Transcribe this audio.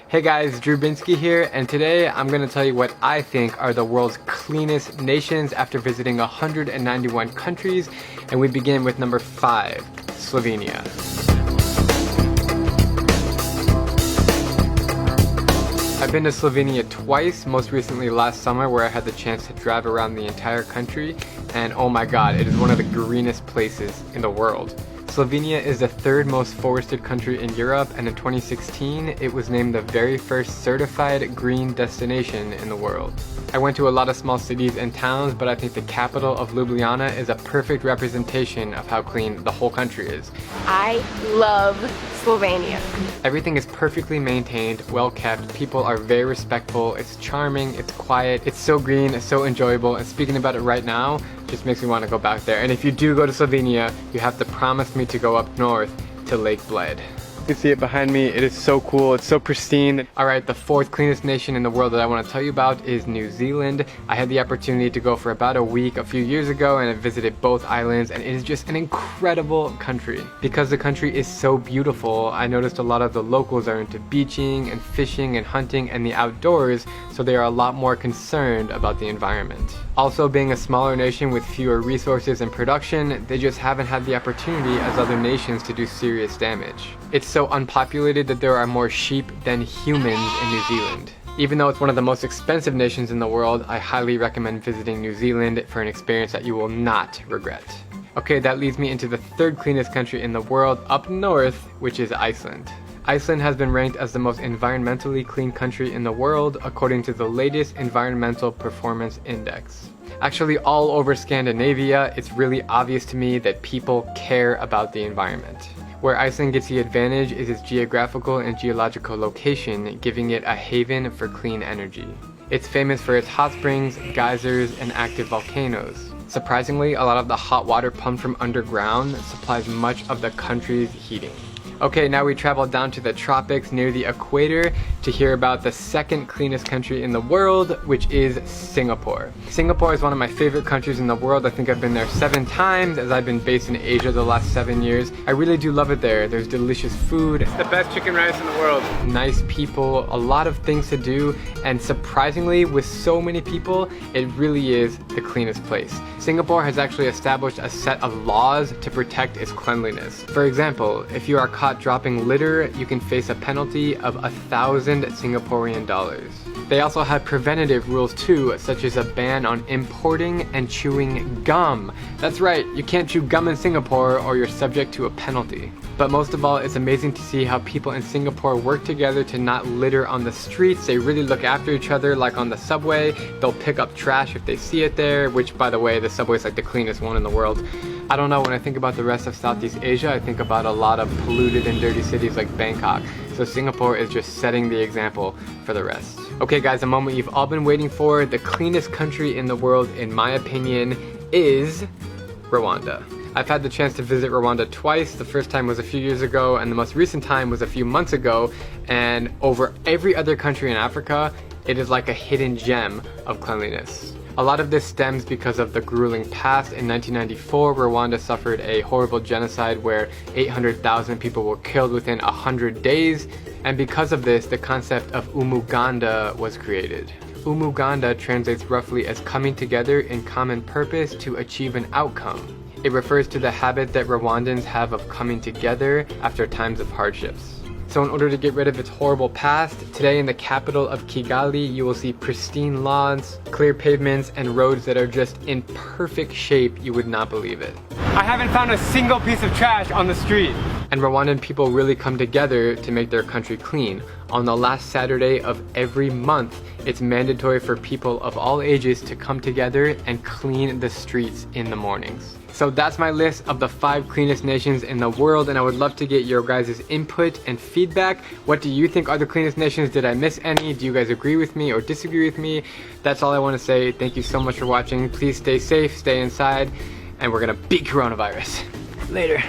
Hey guys, Drew Binsky here, and today I'm going to tell you what I think are the world's cleanest nations after visiting 191 countries, and we begin with number 5, Slovenia. I've been to Slovenia twice, most recently last summer where I had the chance to drive around the entire country, and oh my god, it is one of the greenest places in the world. Slovenia is the third most forested country in Europe, and in 2016 it was named the very first certified green destination in the world. I went to a lot of small cities and towns, but I think the capital of Ljubljana is a perfect representation of how clean the whole country is. I love Slovenia. Everything is perfectly maintained, well kept, people are very respectful, it's charming, it's quiet, it's so green, it's so enjoyable, and speaking about it right now just makes me want to go back there. And if you do go to Slovenia, you have to promise me to go up north to Lake Bled. You can see it behind me. It is so cool. It's so pristine. Alright, the fourth cleanest nation in the world that I want to tell you about is New Zealand. I had the opportunity to go for about a week a few years ago, and I visited both islands, and it is just an incredible country. Because the country is so beautiful, I noticed a lot of the locals are into beaching and fishing and hunting and the outdoors, so they are a lot more concerned about the environment. Also, being a smaller nation with fewer resources and production, they just haven't had the opportunity as other nations to do serious damage. It's so unpopulated that there are more sheep than humans in New Zealand. Even though it's one of the most expensive nations in the world, I highly recommend visiting New Zealand for an experience that you will not regret. Okay, that leads me into the third cleanest country in the world, up north, which is Iceland. Iceland has been ranked as the most environmentally clean country in the world according to the latest Environmental Performance Index. Actually, all over Scandinavia, it's really obvious to me that people care about the environment. Where Iceland gets the advantage is its geographical and geological location, giving it a haven for clean energy. It's famous for its hot springs, geysers, and active volcanoes. Surprisingly, a lot of the hot water pumped from underground supplies much of the country's heating. Okay, now we travel down to the tropics near the equator to hear about the second cleanest country in the world, which is Singapore. Singapore is one of my favorite countries in the world. I think I've been there 7 times as I've been based in Asia the last 7 years. I really do love it there. There's delicious food. It's the best chicken rice in the world. Nice people, a lot of things to do, and surprisingly, with so many people, it really is the cleanest place. Singapore has actually established a set of laws to protect its cleanliness. For example, if you are caught dropping litter, you can face a penalty of 1,000 Singaporean dollars. They also have preventative rules too, such as a ban on importing and chewing gum. That's right, you can't chew gum in Singapore or you're subject to a penalty. But most of all, it's amazing to see how people in Singapore work together to not litter on the streets. They really look after each other, like on the subway. They'll pick up trash if they see it there, which by the way, the subway is like the cleanest one in the world. I don't know, when I think about the rest of Southeast Asia, I think about a lot of polluted and dirty cities like Bangkok. So Singapore is just setting the example for the rest. Okay guys, a moment you've all been waiting for. The cleanest country in the world, in my opinion, is Rwanda. I've had the chance to visit Rwanda twice. The first time was a few years ago, and the most recent time was a few months ago. And over every other country in Africa, it is like a hidden gem of cleanliness. A lot of this stems because of the grueling past. In 1994, Rwanda suffered a horrible genocide where 800,000 people were killed within 100 days. And because of this, the concept of Umuganda was created. Umuganda translates roughly as coming together in common purpose to achieve an outcome. It refers to the habit that Rwandans have of coming together after times of hardships. So in order to get rid of its horrible past, today in the capital of Kigali, you will see pristine lawns, clear pavements, and roads that are just in perfect shape. You would not believe it. I haven't found a single piece of trash on the street. And Rwandan people really come together to make their country clean. On the last Saturday of every month, it's mandatory for people of all ages to come together and clean the streets in the mornings. So that's my list of the 5 cleanest nations in the world, and I would love to get your guys' input and feedback. What do you think are the cleanest nations? Did I miss any? Do you guys agree with me or disagree with me? That's all I want to say. Thank you so much for watching. Please stay safe, stay inside, and we're gonna beat coronavirus. Later.